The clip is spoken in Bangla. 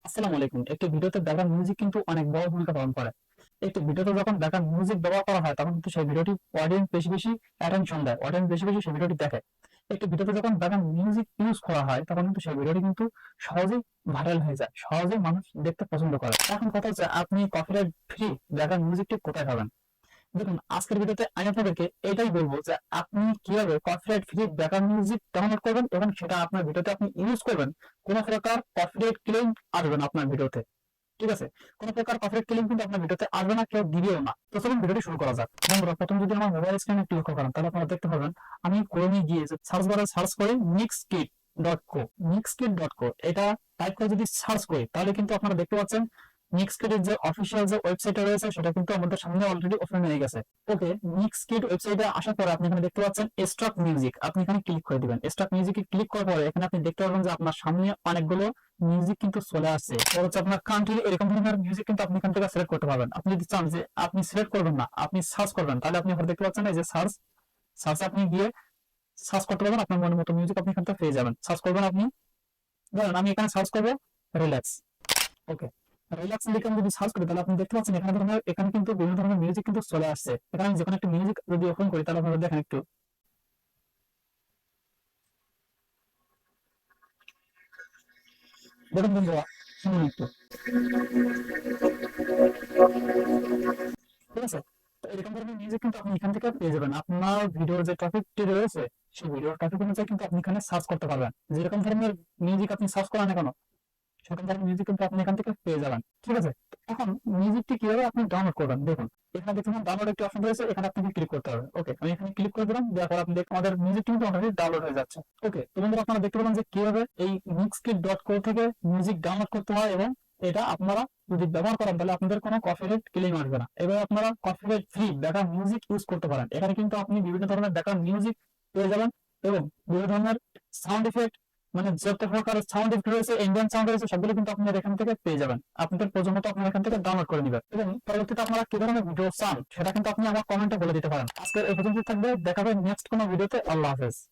আসসালামু আলাইকুম। একটি ভিডিওতে ব্যাকগ্রাউন্ড মিউজিক কিন্তু অনেক বড় ভূমিকা পালন করে। একটি ভিডিওতে যখন ব্যাকগ্রাউন্ড মিউজিক ব্যবহার করা হয় তখন কিন্তু সেই ভিডিওটি অডিয়েন্স বেশি বেশি অ্যাটেনশন দেয়, অডিয়েন্স বেশি বেশি সেই ভিডিওটি দেখে। একটি ভিডিওতে যখন ব্যাকগ্রাউন্ড মিউজিক ইউজ করা হয় তখন কিন্তু সেই ভিডিওটি কিন্তু সহজেই ভাইরাল হয়ে যায়, সহজেই মানুষ দেখতে পছন্দ করে। এখন কথা হচ্ছে, আপনি কপিরাইট ফ্রি ব্যাকগ্রাউন্ড মিউজিকটি কোথায় পাবেন? দেখুন, আজকের ভিডিওতে আমি আপনাদেরকে এটাই বলবো যে আপনি কিভাবে copyright free background music download করবেন এবং সেটা আপনার ভিডিওতে আপনি ইউজ করবেন। কোনো প্রকার কপিরাইট ক্লেম আসবে না আপনার ভিডিওতে। ঠিক আছে? কোনো প্রকার কপিরাইট ক্লেম কিন্তু আপনার ভিডিওতে আসবে না, কেউ দিবেও না। তো চলুন ভিডিওটি শুরু করা যাক। বন্ধুরা, প্রথম যদি আমার মোবাইল স্ক্রিনে একটু লক্ষ্য করেন তাহলে আপনারা দেখতে পাবেন আমি ক্রোমে গিয়ে যে সার্চ বারে সার্চ করি mixkit.co, এটা টাইপ করে যদি সার্চ করি তাহলে কিন্তু আপনারা দেখতে পাচ্ছেন মিক্সকিটের যে অফিসিয়াল যে ওয়েবসাইটটা রয়েছে সেটা কিন্তু আমাদের সামনে অলরেডি ওপেন হয়ে গেছে। ওকে, মিক্সকিট ওয়েবসাইটে আসার পরে আপনি এখানে দেখতে পাচ্ছেন স্টক মিউজিক, আপনি এখানে ক্লিক করে দিবেন। স্টক মিউজিকে ক্লিক করার পরে এখানে আপনি দেখতে পাবেন যে আপনার সামনে অনেকগুলো মিউজিক কিন্তু চলে আসছে। আর হচ্ছে আপনার কান্ট্রি, এরকম ধরনের মিউজিক কিন্তু আপনি এখান থেকে সিলেক্ট করতে পারবেন। আপনি যদি চান যে আপনি সিলেক্ট করবেন না, আপনি সার্চ করবেন, তাহলে আপনি এখানে দেখতে পাচ্ছেন এই যে সার্চ, সার্চে আপনি গিয়ে সার্চ করতে পারবেন। আপনার মনের মতো মিউজিক আপনি এখান থেকে পেয়ে যাবেন। সার্চ করবেন আপনি, ধরেন আমি এখানে সার্চ করবো রিল্যাক্স। ওকে, রিল্যাক্স লিখে আমি যদি সার্চ করি তাহলে আপনি দেখতে পাচ্ছেন এখানে কিন্তু বিভিন্ন ধরনের মিউজিক কিন্তু চলে আসছে। এখানে আমি যেকোনো একটা মিউজিক যদি ওপেন করি তাহলে আপনারা দেখেন একটু, দেখুন বন্ধুরা, শুনুন একটু। ঠিক আছে? তো এরকম ধরনের মিউজিক কিন্তু আপনি এখান থেকে পেয়ে যাবেন। আপনার ভিডিওর যে টপিকটি রয়েছে সেই ভিডিওর টপিক অনুযায়ী কিন্তু আপনি এখানে সার্চ করতে পারবেন। যেরকম ধরনের মিউজিক আপনি সার্চ করেন না কেন, সেরকম ধরনের মিউজিক কিন্তু আপনি এখান থেকে পেয়ে যাবেন। ঠিক আছে? এখন মিউজিকটি কিভাবে আপনি ডাউনলোড করবেন দেখুন, এখানে দেখুন ডাউনলোড একটি অপশন রয়েছে, এখানে আপনাকে ক্লিক করতে হবে। ওকে, আমি এখানে ক্লিক করে দিলাম, দেওয়ার পর আপনি দেখুন আমাদের মিউজিকটি কিন্তু অলরেডি ডাউনলোড হয়ে যাচ্ছে। ওকে, তো বন্ধুরা, আপনারা দেখতে পেলেন যে কিভাবে এই mixkit.co থেকে মিউজিক ডাউনলোড করতে হয় এবং এটা আপনারা যদি ব্যবহার করেন তাহলে আপনাদের কোনো কপিরাইট ক্লেম আসবে না। এবার আপনারা copyright free background music use করতে পারেন। এখানে কিন্তু আপনি বিভিন্ন ধরনের ব্যাকগ্রাউন্ড মিউজিক পেয়ে যাবেন এবং বিভিন্ন ধরনের সাউন্ড ইফেক্ট, মানে যত প্রকার সাউন্ড ইফেক্ট রয়েছে, ইন্ডিয়ান সাউন্ড রয়েছে, সবগুলো কিন্তু আপনারা এখান থেকে পেয়ে যাবেন। আপনাদের প্রয়োজন মতো আপনারা এখান থেকে ডাউনলোড করে নেবেন এবং পরবর্তীতে আপনারা কি ধরনের ভিডিও চান সেটা কিন্তু আপনি আমার কমেন্টে বলে দিতে পারেন। আজকের এই পর্যন্ত থাকবে, দেখা হবে নেক্সট কোনো ভিডিওতে। আল্লাহ হাফেজ।